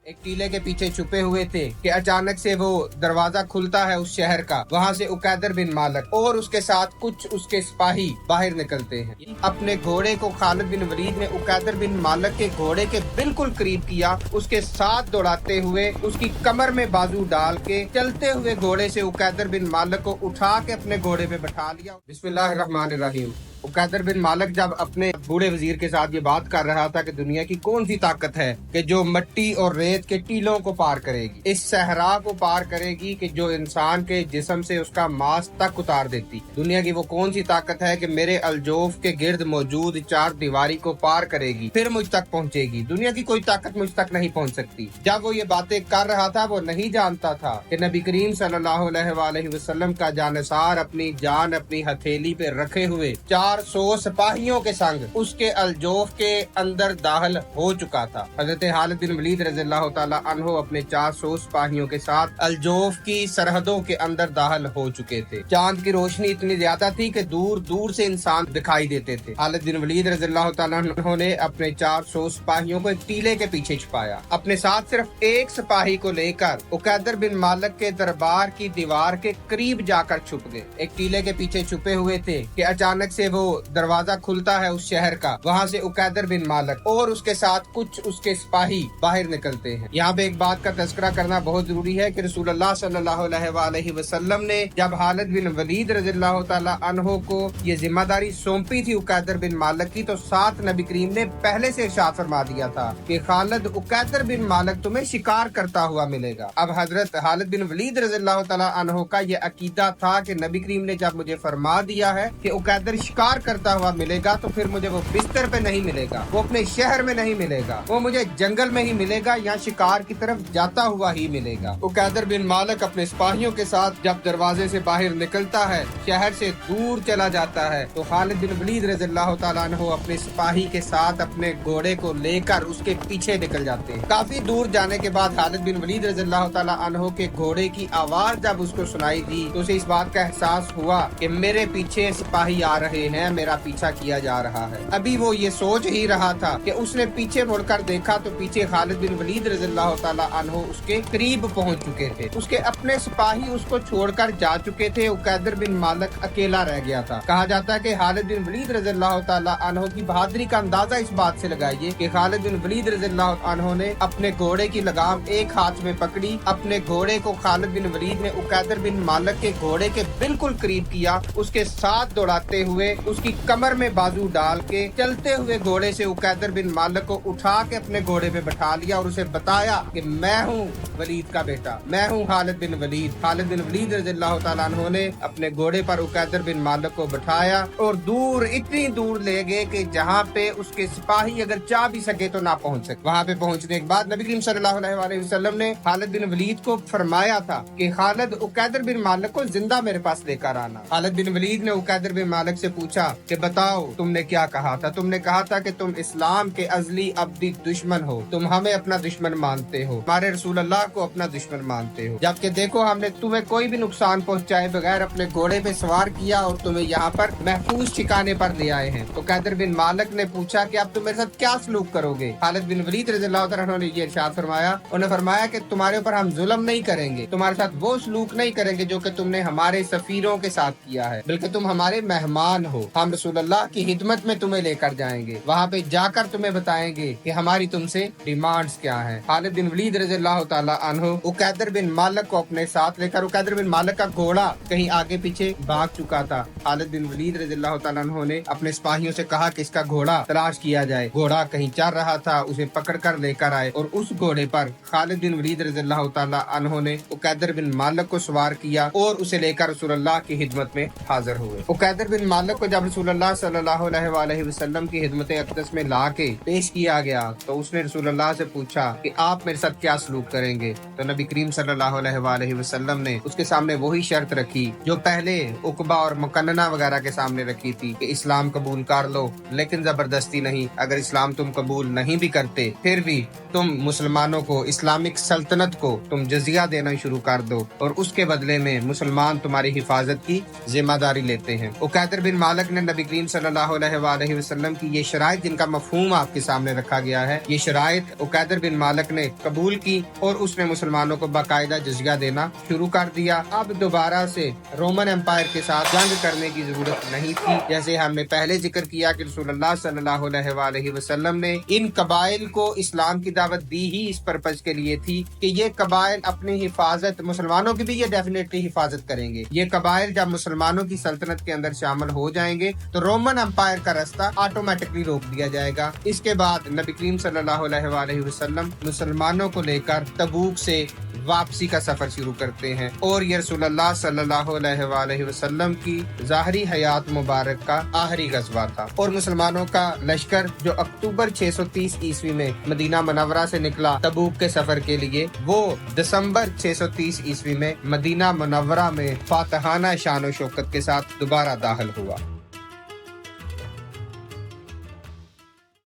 एक टीले के पीछे छुपे हुए थे कि अचानक से वो दरवाजा खुलता है उस शहर का। वहाँ से उकैदर बिन मालिक और उसके साथ कुछ उसके सिपाही बाहर निकलते हैं। अपने घोड़े को खालिद बिन वलीद ने उकैदर बिन मालिक के घोड़े के बिल्कुल करीब किया, उसके साथ दौड़ाते हुए उसकी कमर में बाजू डाल के चलते हुए घोड़े से उकैदर बिन मालिक को उठा के अपने घोड़े पे बैठा लिया। बिस्मिल्लाहिर्रहमानिर्रहीम। उकैदर बिन मालिक जब अपने बूढ़े वजीर के साथ ये बात कर रहा था कि दुनिया की कौन सी ताकत है कि जो मट्टी और रेत के टीलों को पार करेगी, इस सहरा को पार करेगी, कि जो इंसान के जिस्म से उसका मांस तक उतार देती, दुनिया की वो कौन सी ताकत है कि मेरे अलजोफ के गिर्द मौजूद चार दीवारी को पार करेगी फिर मुझ तक पहुँचेगी। दुनिया की कोई ताकत मुझ तक नहीं पहुँच सकती। जब वो ये बातें कर रहा था वो नहीं जानता था कि नबी करीम सल्लल्लाहु अलैहि वसल्लम का जानसार अपनी जान अपनी हथेली पे रखे हुए 400 सिपाहियों के संग उसके अलजोफ के अंदर दाखिल हो चुका था। हजरत खालिद बिन वलीद रज़ियल्लाहु ताला अन्हु अपने 400 सिपाहियों के साथ अलजोफ की सरहदों के अंदर दाखिल हो चुके थे। चांद की रोशनी इतनी ज्यादा थी कि दूर दूर से इंसान दिखाई देते थे। खालिद बिन वलीद रज़ियल्लाहु ताला अन्हु ने अपने 400 सिपाहियों को एक टीले के पीछे छुपाया। अपने साथ सिर्फ एक सिपाही को लेकर उकैदर बिन मालिक के दरबार की दीवार के करीब जाकर छुप गए। एक टीले के पीछे छुपे हुए थे कि अचानक से वो दरवाजा खुलता है उस शहर का। वहाँ से उकैदर बिन मालिक और उसके साथ कुछ उसके सिपाही बाहर निकलते हैं। यहाँ पे एक बात का तज़किरा करना बहुत जरूरी है कि रसूलुल्लाह सल्लल्लाहु अलैहि वसल्लम ने जब खालिद बिन वलीद रज़ियल्लाहु ताला अन्हु को ये जिम्मेदारी सौंपी थी उकैदर बिन मालिक की, तो साथ नबी करीम ने पहले से इरशाद फरमा दिया था कि खालिद उकैदर बिन मालिक तुम्हें शिकार करता हुआ मिलेगा। अब हजरत खालिद बिन वलीद रज़ियल्लाहु ताला अन्हु का ये अकीदा था कि नबी करीम ने जब मुझे फरमा दिया है कि उकैदर शिकार करता हुआ मिलेगा तो फिर मुझे वो बिस्तर पे नहीं मिलेगा, वो अपने शहर में नहीं मिलेगा, वो मुझे जंगल में ही मिलेगा या शिकार की तरफ जाता हुआ ही मिलेगा। उकैदर बिन मालिक अपने सिपाहियों के साथ जब दरवाजे से बाहर निकलता है, शहर से दूर चला जाता है, तो खालिद बिन वलीद रज़ियल्लाहु ताला अन्हु अपने सिपाही के साथ अपने घोड़े को लेकर उसके पीछे निकल जाते हैं। काफी दूर जाने के बाद खालिद बिन वलीद रज़ियल्लाहु ताला अन्हु के घोड़े की आवाज जब उसको सुनाई दी तो उसे इस बात का एहसास हुआ कि मेरे पीछे सिपाही आ रहे हैं, मेरा पीछा किया जा रहा है। अभी वो ये सोच ही रहा था कि उसने पीछे मुड़कर देखा तो पीछे खालिद बिन वलीद रज़ियल्लाहु ताला अन्हु उसके करीब पहुंच चुके थे। उसके अपने सिपाही उसको छोड़कर जा चुके थे। उकैदर बिन मालिक अकेला रह गया था। कहा जाता है कि खालिद बिन वलीद रज़ियल्लाहु ताला अन्हु की बहादुरी का अंदाजा इस बात से लगाइए कि खालिद बिन वलीद रज़ियल्लाहु अन्हु ने अपने घोड़े की लगाम एक हाथ में पकड़ी, अपने घोड़े को खालिद बिन वलीद ने उकैदर बिन मालिक के घोड़े के बिल्कुल करीब किया, उसके साथ दौड़ाते हुए उसकी कमर में बाजू डाल के चलते हुए घोड़े से उकैदर बिन मालिक को उठा के अपने घोड़े पे बैठा लिया और उसे बताया कि मैं हूँ वलीद का बेटा, मैं हूँ खालिद बिन वलीद। खालिद बिन वलीद रज़ियल्लाहु ताला अन्हु ने अपने घोड़े पर उकैदर बिन मालिक को बैठाया और दूर इतनी दूर ले गए कि जहाँ पे उसके सिपाही अगर चाह भी सके तो ना पहुँच सके। वहाँ पे पहुँचने के बाद नबी करीम सल्लल्लाहु अलैहि वसल्लम ने खालिद बिन वलीद को फरमाया था कि खालिद उकैदर बिन मालिक को जिंदा मेरे पास लेकर आना। खालिद बिन वलीद ने उकैदर बिन मालिक से पूछा कि बताओ तुमने क्या कहा था? तुमने कहा था कि तुम इस्लाम के अजली अब्दी दुश्मन हो, तुम हमें अपना दुश्मन मानते हो, हमारे रसूल अल्लाह को अपना दुश्मन मानते हो, जबकि देखो हमने तुम्हें कोई भी नुकसान पहुँचाए बगैर अपने घोड़े पे सवार किया और तुम्हें यहाँ पर महफूज ठिकाने पर ले आए हैं। उकैदर बिन मालिक ने पूछा कि अब तुम मेरे साथ क्या सलूक करोगे? खालिद बिन वलीद रज़ियल्लाहु ताला अन्हु ने ये इरशाद फरमाया, उन्होंने फरमाया कि तुम्हारे ऊपर हम जुल्म नहीं करेंगे, तुम्हारे साथ वो सलूक नहीं करेंगे जो कि तुमने हमारे सफीरों के साथ किया है, बल्कि तुम हमारे मेहमान हो, हम रसूलुल्लाह की खिदमत में तुम्हें लेकर जाएंगे, वहाँ पे जाकर तुम्हें बताएंगे कि हमारी तुमसे डिमांड्स क्या है। खालिद बिन वलीद रज़ियल्लाहु ताला अन्हु उकैदर बिन मालिक को अपने साथ लेकर, उकैदर बिन मालिक का घोड़ा कहीं आगे पीछे भाग चुका था। खालिद बिन वलीद रज़ियल्लाहु ताला अन्हु ने अपने सिपाहियों से कहा कि इसका घोड़ा तलाश किया जाए। घोड़ा कहीं चल रहा था, उसे पकड़ कर लेकर आए और उस घोड़े पर खालिद बिन वलीद रज़ियल्लाहु ताला अन्हु ने उकैदर बिन मालिक को सवार किया और उसे लेकर रसूलुल्लाह की खिदमत में हाजिर हुए। उकैदर बिन मालिक को जब रसूलुल्लाह सल्लल्लाहु अलैहि वसल्लम की खिदमत अक़दस में ला के पेश किया गया तो उसने रसूलुल्लाह से पूछा कि आप मेरे साथ क्या सलूक करेंगे? तो नबी करीम सल्लल्लाहु अलैहि वसल्लम ने उसके सामने वही शर्त रखी जो पहले उकबा और मुकन्ना वगैरह के सामने रखी थी कि इस्लाम कबूल कर लो, लेकिन जबरदस्ती नहीं। अगर इस्लाम तुम कबूल नहीं भी करते फिर भी तुम मुसलमानों को, इस्लामिक सल्तनत को तुम जजिया देना शुरू कर दो और उसके बदले में मुसलमान तुम्हारी हिफाजत की जिम्मेदारी लेते हैं। उकैदर बिन मालिक मालक ने नबी करीम सल्लल्लाहु अलैहि वसल्लम की ये शराइत जिनका मफहूम आपके सामने रखा गया है, ये शराइत उकैदर बिन मालिक ने कबूल की और उसने मुसलमानों को बाकायदा जजिया देना शुरू कर दिया। अब दोबारा से रोमन एम्पायर के साथ जंग करने की जरूरत नहीं थी। जैसे हमने पहले जिक्र किया कि रसूलुल्लाह सल्लल्लाहु अलैहि वसल्लम ने इन कबाइल को इस्लाम की दावत दी ही इस पर्पज के लिए थी कि ये कबाइल अपनी हिफाजत, मुसलमानों की भी ये डेफिनेटली हिफाजत करेंगे। ये कबाइल जब मुसलमानों की सल्तनत के अंदर शामिल हो जाएंगे तो रोमन एम्पायर का रास्ता ऑटोमेटिकली रोक दिया जाएगा। इसके बाद नबी करीम सल्लल्लाहु अलैहि वसल्लम मुसलमानों को लेकर तबूक से वापसी का सफर शुरू करते हैं और ये रसूलुल्लाह सल्लल्लाहु अलैहि वसल्लम की ज़ाहरी हयात मुबारक का आखिरी गज़वा था। और मुसलमानों का लश्कर जो अक्टूबर 630 ईस्वी में मदीना मुनव्वरा से निकला तबूक के सफर के लिए, वो दिसंबर 630 ईस्वी में मदीना मुनव्वरा में फातहाना शान और शौकत के साथ दोबारा दाखिल हुआ।